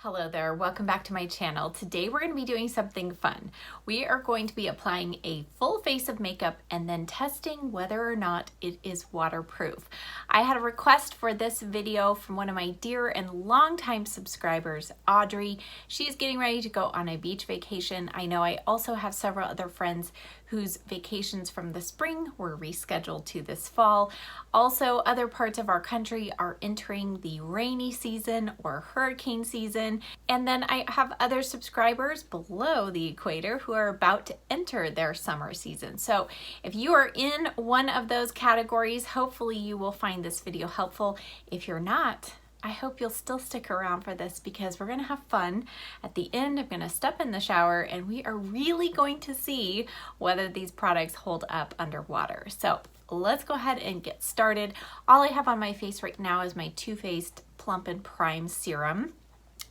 Hello there, welcome back to my channel. Today we're going to be doing something fun. We are going to be applying a full face of makeup and then testing whether or not it is waterproof. I had a request for this video from one of my dear and longtime subscribers, Audrey. She's getting ready to go on a beach vacation. I know I also have several other friends whose vacations from the spring were rescheduled to this fall. Also, other parts of our country are entering the rainy season or hurricane season. And then I have other subscribers below the equator who are about to enter their summer season. So if you are in one of those categories, hopefully you will find this video helpful. If you're not, I hope you'll still stick around for this because we're gonna have fun. At the end, I'm gonna step in the shower and we are really going to see whether these products hold up underwater. So let's go ahead and get started. All I have on my face right now is my Too Faced Plump and Prime Serum.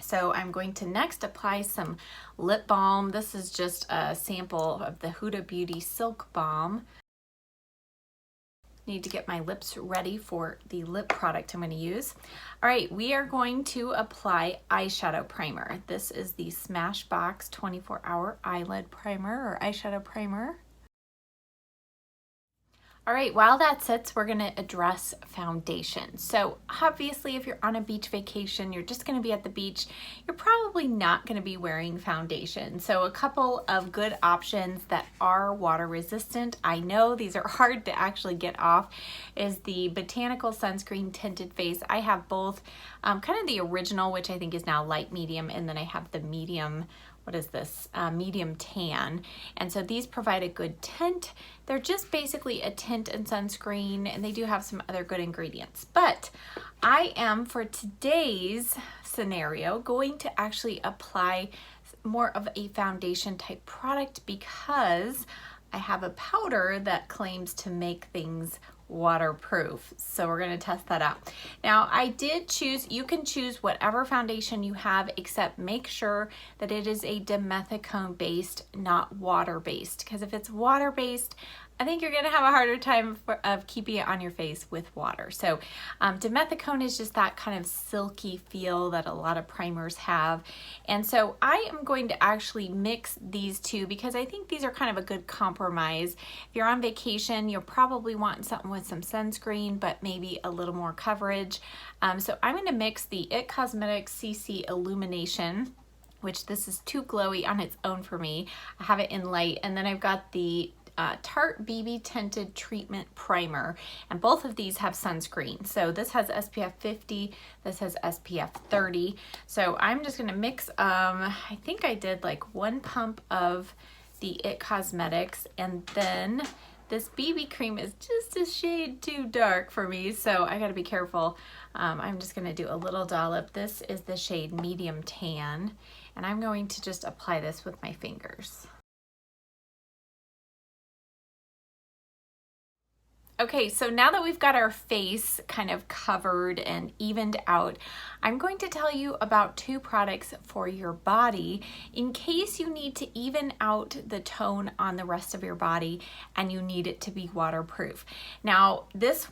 So I'm going to next apply some lip balm. This is just a sample of the Huda Beauty Silk Balm. Need to get my lips ready for the lip product I'm going to use. All right, we are going to apply eyeshadow primer. This is the Smashbox 24-hour eyelid primer or eyeshadow primer. All right, while that sits, we're gonna address foundation. So obviously if you're on a beach vacation, you're just gonna be at the beach, you're probably not gonna be wearing foundation. So a couple of good options that are water resistant, I know these are hard to actually get off, is the Botanical Sunscreen Tinted Face. I have both, kind of the original, which I think is now light medium, and then I have the medium, what is this, medium tan. And so these provide a good tint. They're just basically a tint and sunscreen, and they do have some other good ingredients. But I am, for today's scenario, going to actually apply more of a foundation type product because I have a powder that claims to make things waterproof. So we're going to test that out. Now I did choose, you can choose whatever foundation you have, except make sure that it is a dimethicone based, not water based, because if it's water based, I think you're going to have a harder time of keeping it on your face with water. So dimethicone is just that kind of silky feel that a lot of primers have. And so I am going to actually mix these two because I think these are kind of a good compromise. If you're on vacation, you'll probably want something with some sunscreen, but maybe a little more coverage. So I'm going to mix the IT Cosmetics CC Illumination, which this is too glowy on its own for me. I have it in light, and then I've got the Tarte BB Tinted Treatment Primer, and both of these have sunscreen. So this has SPF 50, this has SPF 30. So I'm just gonna mix, I think I did like 1 pump of the IT Cosmetics, and then this BB cream is just a shade too dark for me, so I gotta be careful. I'm just gonna do a little dollop. This is the shade Medium Tan, and I'm going to just apply this with my fingers. Okay, so now that we've got our face kind of covered and evened out, I'm going to tell you about 2 products for your body in case you need to even out the tone on the rest of your body and you need it to be waterproof. Now, this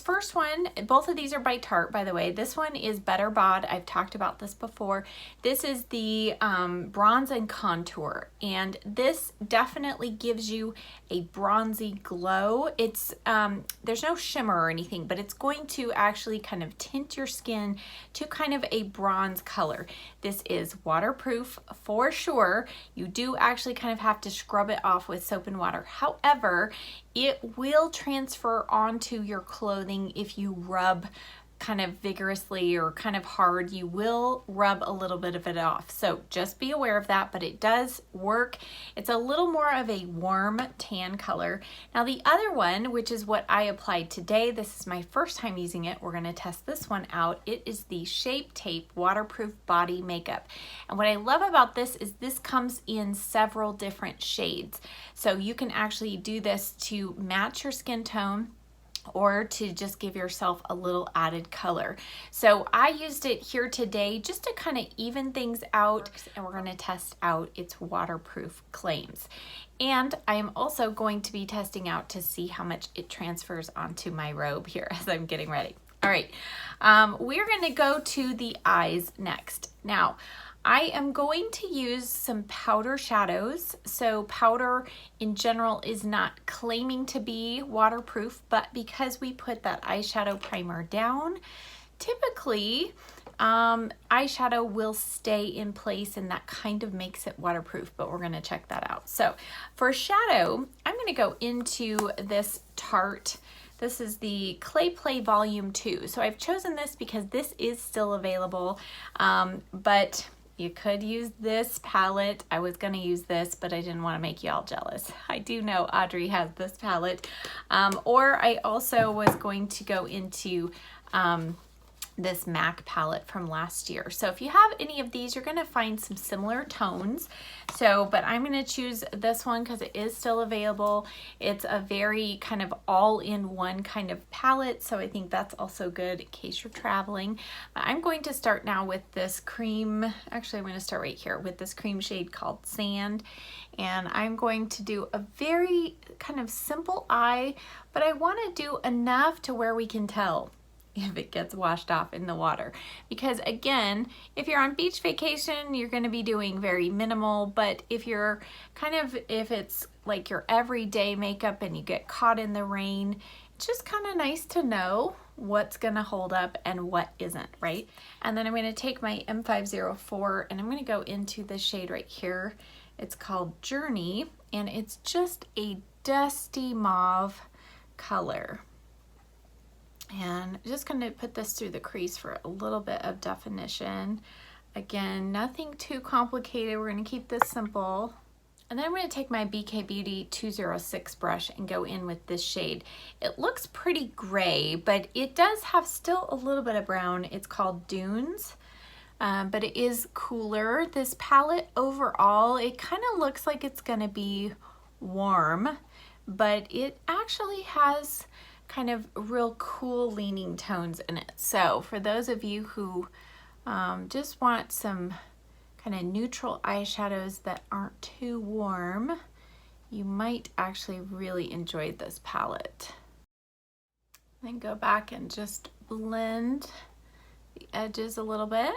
first one, both of these are by Tarte, by the way. This one is Better Bod. I've talked about this before. This is the Bronze and Contour, and this definitely gives you a bronzy glow. It's there's no shimmer or anything, but it's going to actually kind of tint your skin to kind of a bronze color. This is waterproof for sure. You do actually kind of have to scrub it off with soap and water. However, it will transfer onto your clothing if you rub kind of vigorously or kind of hard. You will rub a little bit of it off. So just be aware of that, but it does work. It's a little more of a warm tan color. Now the other one, which is what I applied today, this is my first time using it. We're going to test this one out. It is the Shape Tape Waterproof Body Makeup. And what I love about this is this comes in several different shades. So you can actually do this to match your skin tone or to just give yourself a little added color. So I used it here today just to kind of even things out, and we're going to test out its waterproof claims. And I am also going to be testing out to see how much it transfers onto my robe here as I'm getting ready. All right, we're gonna go to the eyes next. Now, I am going to use some powder shadows. So powder in general is not claiming to be waterproof, but because we put that eyeshadow primer down, typically eyeshadow will stay in place, and that kind of makes it waterproof, but we're gonna check that out. So for shadow, I'm gonna go into this Tarte. This is the Clay Play Volume 2. So I've chosen this because this is still available, but you could use this palette. I was gonna use this, but I didn't wanna make y'all jealous. I do know Audrey has this palette. Or I also was going to go into this MAC palette from last year. So if you have any of these, you're gonna find some similar tones. So, but I'm gonna choose this one because it is still available. It's a very kind of all-in-one kind of palette, so I think that's also good in case you're traveling. I'm going to start now with this cream, actually I'm gonna start right here with this cream shade called Sand. And I'm going to do a very kind of simple eye, but I wanna do enough to where we can tell if it gets washed off in the water. Because again, if you're on beach vacation, you're gonna be doing very minimal, but if you're if it's like your everyday makeup and you get caught in the rain, it's just kind of nice to know what's gonna hold up and what isn't, right? And then I'm gonna take my M504 and I'm gonna go into this shade right here. It's called Journey, and it's just a dusty mauve color. And just going to put this through the crease for a little bit of definition. Again, nothing too complicated. We're going to keep this simple. And then I'm going to take my BK Beauty 206 brush and go in with this shade. It looks pretty gray, but it does have still a little bit of brown. It's called Dunes, but it is cooler. This palette overall, it kind of looks like it's going to be warm, but it actually has kind of real cool leaning tones in it. So for those of you who just want some kind of neutral eyeshadows that aren't too warm, you might actually really enjoy this palette. Then go back and just blend the edges a little bit.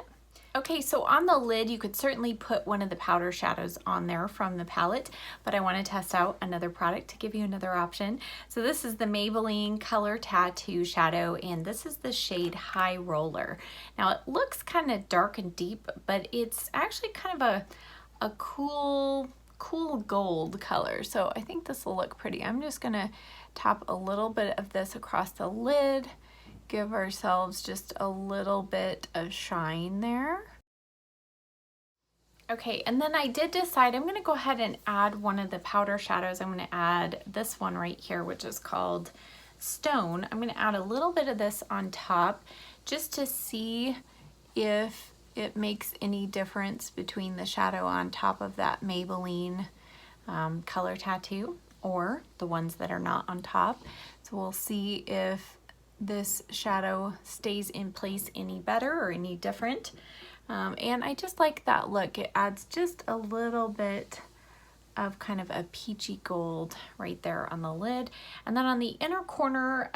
Okay, so on the lid, you could certainly put one of the powder shadows on there from the palette, but I want to test out another product to give you another option. So this is the Maybelline Color Tattoo Shadow, and this is the shade High Roller. Now it looks kind of dark and deep, but it's actually kind of a cool gold color. So I think this will look pretty. I'm just gonna tap a little bit of this across the lid, give ourselves just a little bit of shine there. Okay, and then I did decide I'm gonna go ahead and add one of the powder shadows. I'm gonna add this one right here, which is called Stone. I'm gonna add a little bit of this on top just to see if it makes any difference between the shadow on top of that Maybelline Color Tattoo or the ones that are not on top. So we'll see if this shadow stays in place any better or any different. And I just like that look. It adds just a little bit of kind of a peachy gold right there on the lid. And then on the inner corner,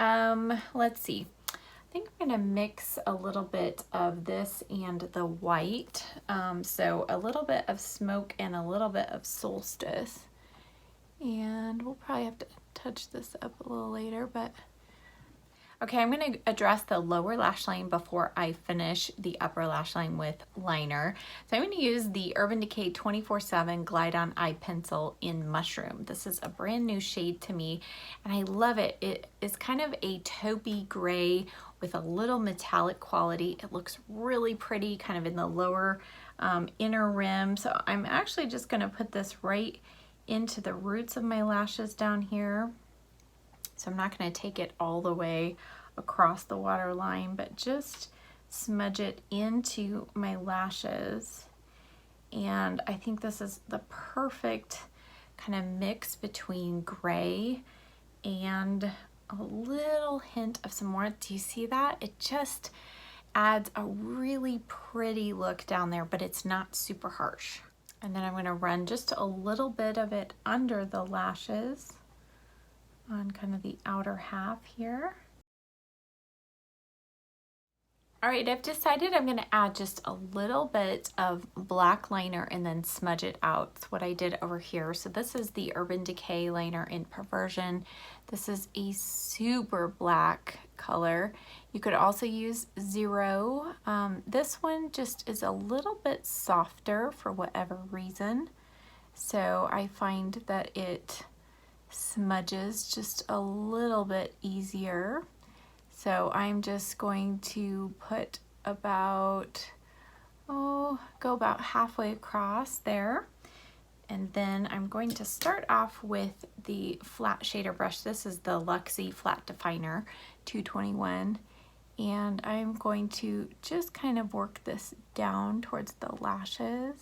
let's see. I think I'm gonna mix a little bit of this and the white. So a little bit of Smoke and a little bit of Solstice. And we'll probably have to touch this up a little later, but okay, I'm going to address the lower lash line before I finish the upper lash line with liner. So I'm going to use the Urban Decay 24/7 Glide On Eye Pencil in Mushroom. This is a brand new shade to me, and I love it. It is kind of a taupey gray with a little metallic quality. It looks really pretty kind of in the lower inner rim. So I'm actually just going to put this right into the roots of my lashes down here. So I'm not going to take it all the way across the waterline, but just smudge it into my lashes. And I think this is the perfect kind of mix between gray and a little hint of some more. Do you see that? It just adds a really pretty look down there, but it's not super harsh. And then I'm going to run just a little bit of it under the lashes on kind of the outer half here. All right, I've decided I'm gonna add just a little bit of black liner and then smudge it out. That's what I did over here. So this is the Urban Decay liner in Perversion. This is a super black color. You could also use Zero. This one just is a little bit softer for whatever reason. So I find that it smudges just a little bit easier. So I'm just going to put about, go about halfway across there. And then I'm going to start off with the flat shader brush. This is the Luxe Flat Definer 221. And I'm going to just kind of work this down towards the lashes.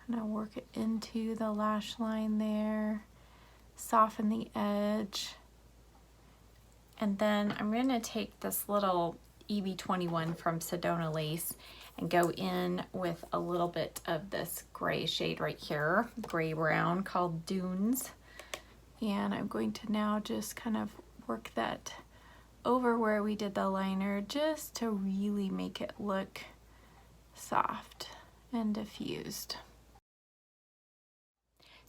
Kind of work it into the lash line there. Soften the edge. And then I'm going to take this little EB21 from Sedona Lace and go in with a little bit of this gray shade right here, gray brown, called Dunes. And I'm going to now just kind of work that over where we did the liner just to really make it look soft and diffused.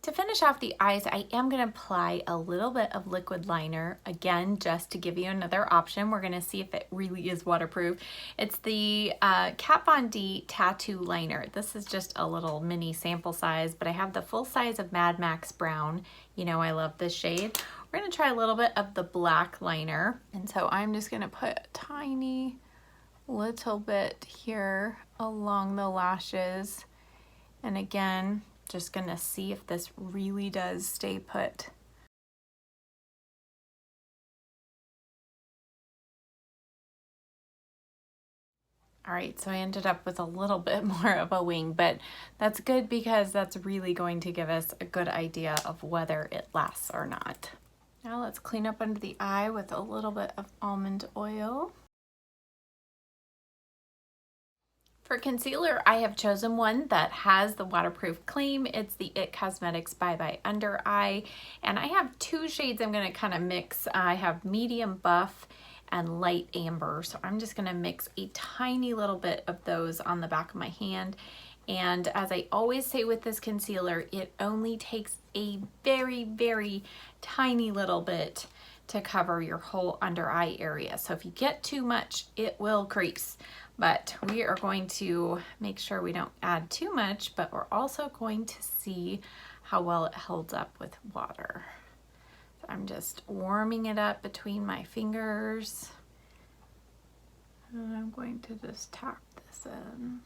To finish off the eyes, I am going to apply a little bit of liquid liner, again, just to give you another option. We're going to see if it really is waterproof. It's the Kat Von D Tattoo Liner. This is just a little mini sample size, but I have the full size of Mad Max Brown. You know I love this shade. We're going to try a little bit of the black liner. And so I'm just going to put a tiny little bit here along the lashes. And again, just gonna see if this really does stay put. All right, so I ended up with a little bit more of a wing, but that's good because that's really going to give us a good idea of whether it lasts or not. Now let's clean up under the eye with a little bit of almond oil. For concealer, I have chosen one that has the waterproof claim. It's the IT Cosmetics Bye Bye Under Eye. And I have two shades I'm gonna kind of mix. I have medium buff and light amber. So I'm just gonna mix a tiny little bit of those on the back of my hand. And as I always say with this concealer, it only takes a very, very tiny little bit to cover your whole under eye area. So if you get too much, it will crease. But we are going to make sure we don't add too much, but we're also going to see how well it holds up with water. So I'm just warming it up between my fingers. And I'm going to just tap this in.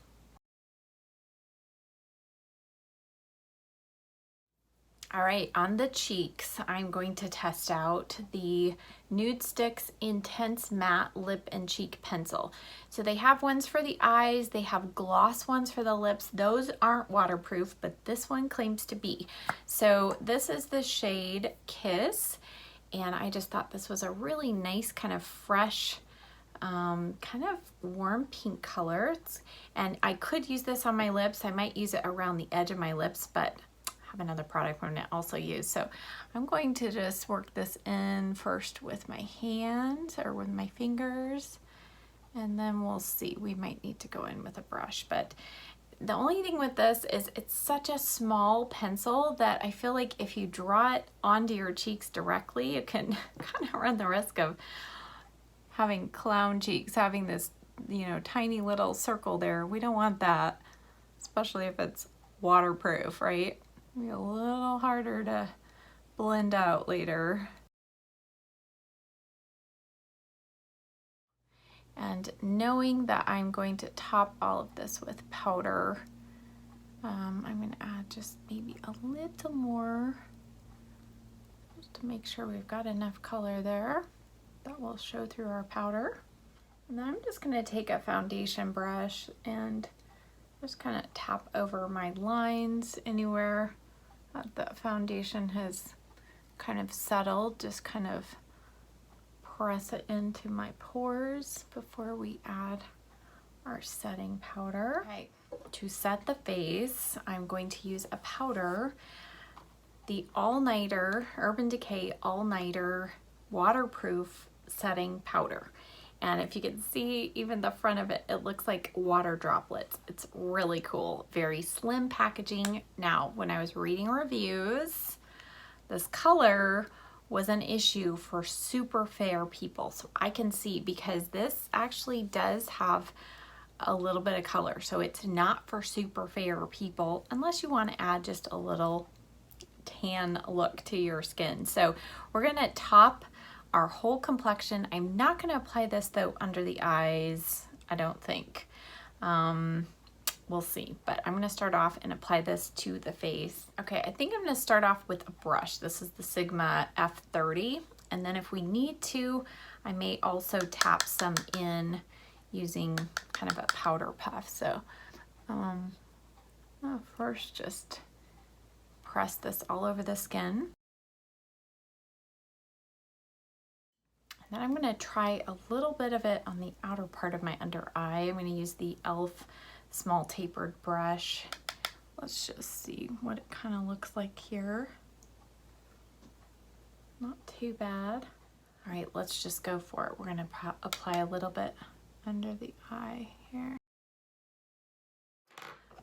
All right, on the cheeks, I'm going to test out the Nude Sticks Intense Matte Lip and Cheek Pencil. So they have ones for the eyes, they have gloss ones for the lips. Those aren't waterproof, but this one claims to be. So this is the shade Kiss, and I just thought this was a really nice kind of fresh, kind of warm pink color. And I could use this on my lips. I might use it around the edge of my lips, but another product I'm going to also use. So I'm going to just work this in first with my hand or with my fingers, and then we'll see. We might need to go in with a brush, but the only thing with this is it's such a small pencil that I feel like if you draw it onto your cheeks directly, you can kind of run the risk of having clown cheeks, having this, you know, tiny little circle there. We don't want that, especially if it's waterproof, right? Be a little harder to blend out later. And knowing that I'm going to top all of this with powder, I'm going to add just maybe a little more just to make sure we've got enough color there that will show through our powder. And then I'm just going to take a foundation brush and just kind of tap over my lines anywhere the foundation has kind of settled. Just kind of press it into my pores before we add our setting powder. Okay. To set the face, I'm going to use a powder, the All Nighter, Urban Decay All Nighter Waterproof Setting Powder. And if you can see even the front of it, it looks like water droplets. It's really cool. Very slim packaging. Now, when I was reading reviews, this color was an issue for super fair people. So I can see, because this actually does have a little bit of color. So it's not for super fair people unless you want to add just a little tan look to your skin. So we're gonna top our whole complexion. I'm not gonna apply this though under the eyes, I don't think. We'll see, but I'm gonna start off and apply this to the face. Okay, I think I'm gonna start off with a brush. This is the Sigma F30. And then if we need to, I may also tap some in using kind of a powder puff. So I'll first just press this all over the skin. And then I'm gonna try a little bit of it on the outer part of my under eye. I'm gonna use the e.l.f. small tapered brush. Let's just see what it kind of looks like here. Not too bad. All right, let's just go for it. We're gonna apply a little bit under the eye here.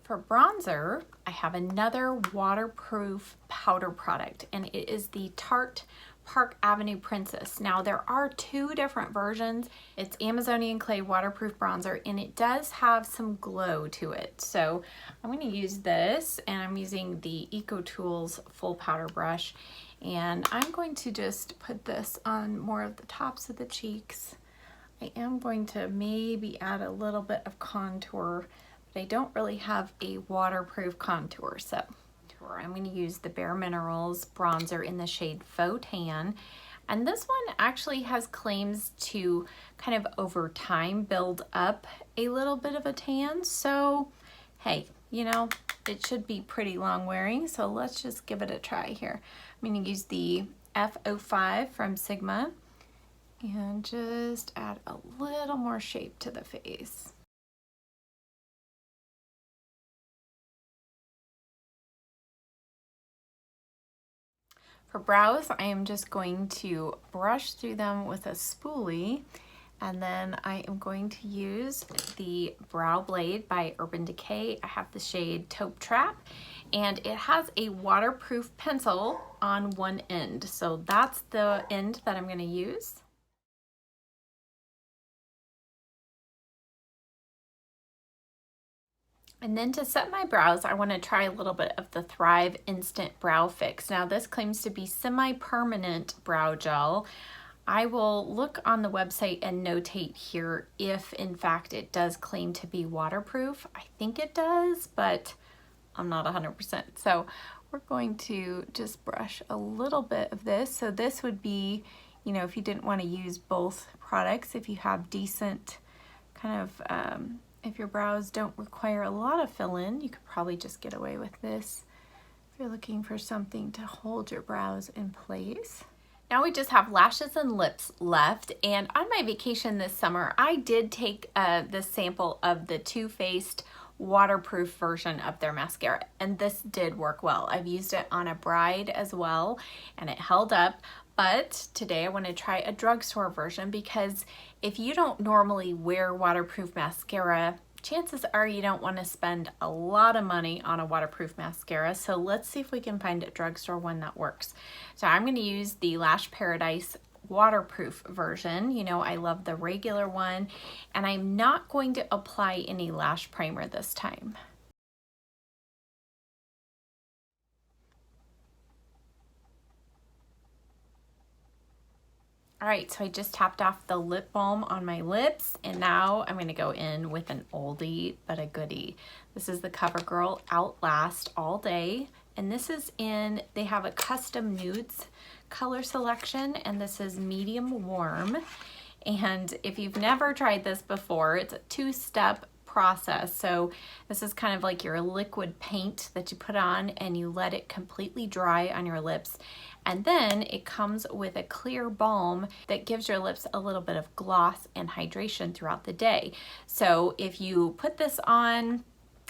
For bronzer, I have another waterproof powder product, and it is the Tarte Park Avenue Princess. Now there are two different versions. It's Amazonian Clay waterproof bronzer, and it does have some glow to it. So I'm going to use this, and I'm using the EcoTools full powder brush, and I'm going to just put this on more of the tops of the cheeks. I am going to maybe add a little bit of contour, but I don't really have a waterproof contour. So I'm going to use the Bare Minerals bronzer in the shade Faux Tan. And this one actually has claims to kind of over time build up a little bit of a tan. So, hey, you know, it should be pretty long wearing. So let's just give it a try here. I'm going to use the F05 from Sigma and just add a little more shape to the face. For brows, I am just going to brush through them with a spoolie, and then I am going to use the Brow Blade by Urban Decay. I have the shade Taupe Trap, and it has a waterproof pencil on one end. So that's the end that I'm going to use. And then to set my brows, I want to try a little bit of the Thrive Instant Brow Fix. Now this claims to be semi-permanent brow gel. I will look on the website and notate here if in fact it does claim to be waterproof. I think it does, but I'm not 100%. So we're going to just brush a little bit of this. So this would be, you know, if you didn't want to use both products, if you have decent kind of, if your brows don't require a lot of fill-in, you could probably just get away with this if you're looking for something to hold your brows in place. Now we just have lashes and lips left, and on my vacation this summer, I did take this sample of the Too Faced waterproof version of their mascara, and this did work well. I've used it on a bride as well, and it held up. But today I want to try a drugstore version, because if you don't normally wear waterproof mascara, chances are you don't want to spend a lot of money on a waterproof mascara. So let's see if we can find a drugstore one that works. So I'm going to use the Lash Paradise waterproof version. You know, I love the regular one, and I'm not going to apply any lash primer this time. All right, so I just tapped off the lip balm on my lips, and now I'm gonna go in with an oldie but a goodie. This is the CoverGirl Outlast All Day, and this is in, they have a custom nudes color selection, and this is medium warm. And if you've never tried this before, it's a two-step process. So this is kind of like your liquid paint that you put on and you let it completely dry on your lips. And then it comes with a clear balm that gives your lips a little bit of gloss and hydration throughout the day. So if you put this on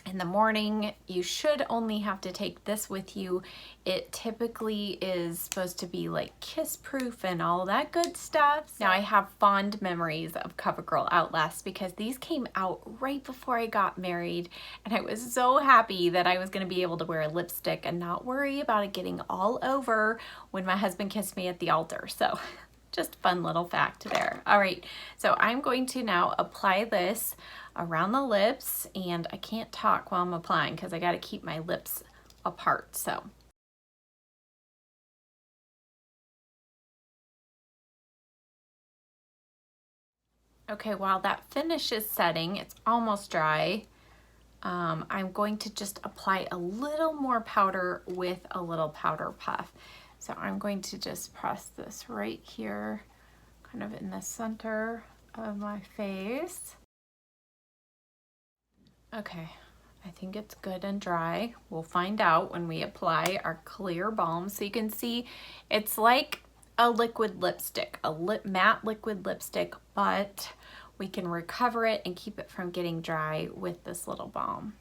in the morning. You should only have to take this with you. It typically is supposed to be like kiss proof and all that good stuff. Now I have fond memories of CoverGirl Outlast because these came out right before I got married, and I was so happy that I was going to be able to wear a lipstick and not worry about it getting all over when my husband kissed me at the altar. So just fun little fact there. All right, so I'm going to now apply this around the lips, and I can't talk while I'm applying because I got to keep my lips apart. So okay, while that finish is setting, it's almost dry. I'm going to just apply a little more powder with a little powder puff. So I'm going to just press this right here, kind of in the center of my face. Okay, I think it's good and dry. We'll find out when we apply our clear balm. So you can see it's like a liquid lipstick, a matte liquid lipstick, but we can recover it and keep it from getting dry with this little balm.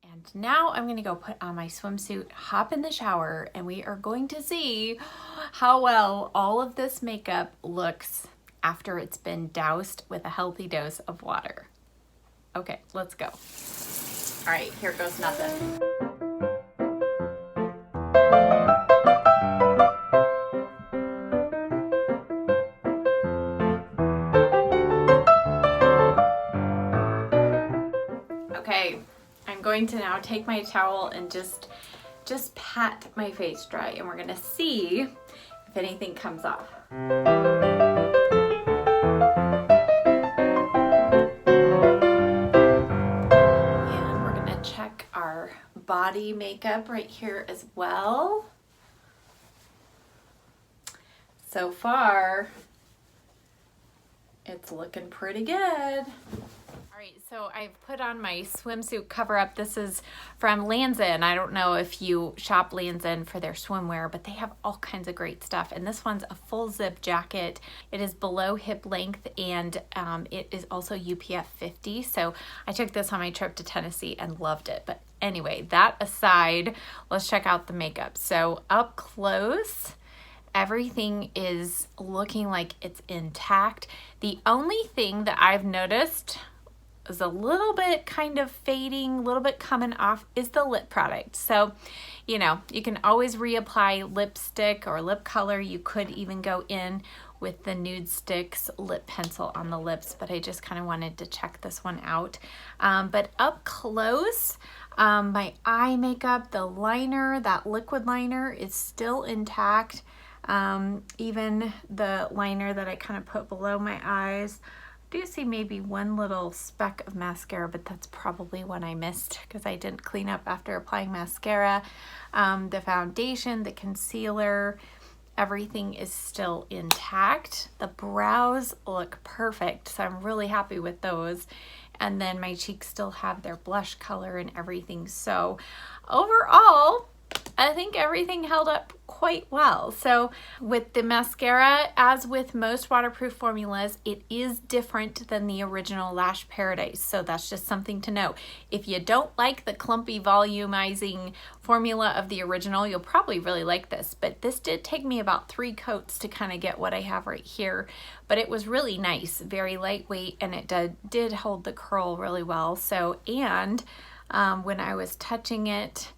And now I'm gonna go put on my swimsuit, hop in the shower, and we are going to see how well all of this makeup looks after it's been doused with a healthy dose of water. Okay, let's go. All right, here goes nothing. Okay, I'm going to now take my towel and just pat my face dry, and we're gonna see if anything comes off. Body makeup right here as well. So far, it's looking pretty good. All right, so I've put on my swimsuit cover up. This is from Lands' End. I don't know if you shop Lands' End for their swimwear, but they have all kinds of great stuff. And this one's a full zip jacket. It is below hip length, and it is also UPF 50. So I took this on my trip to Tennessee and loved it. But anyway, that aside, let's check out the makeup. So up close, everything is looking like it's intact. The only thing that I've noticed is a little bit kind of fading, a little bit coming off, is the lip product. So, you know, you can always reapply lipstick or lip color. You could even go in with the Nude Sticks lip pencil on the lips, but I just kind of wanted to check this one out. But up close, my eye makeup, the liner, that liquid liner is still intact. Even the liner that I kind of put below my eyes, I do see maybe one little speck of mascara, but that's probably one I missed because I didn't clean up after applying mascara. The foundation, the concealer, everything is still intact. The brows look perfect, so I'm really happy with those. And then my cheeks still have their blush color and everything. So overall, I think everything held up quite well. So with the mascara, as with most waterproof formulas, it is different than the original Lash Paradise. So that's just something to know. If you don't like the clumpy volumizing formula of the original, you'll probably really like this. But this did take me about 3 coats to kind of get what I have right here. But it was really nice, very lightweight, and it did hold the curl really well. So, and when I was touching it,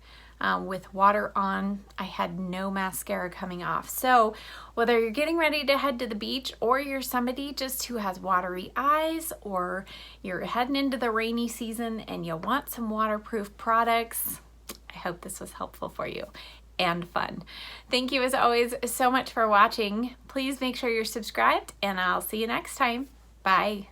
with water on, I had no mascara coming off. So whether you're getting ready to head to the beach, or you're somebody just who has watery eyes, or you're heading into the rainy season and you want some waterproof products, I hope this was helpful for you and fun. Thank you as always so much for watching. Please make sure you're subscribed, and I'll see you next time. Bye.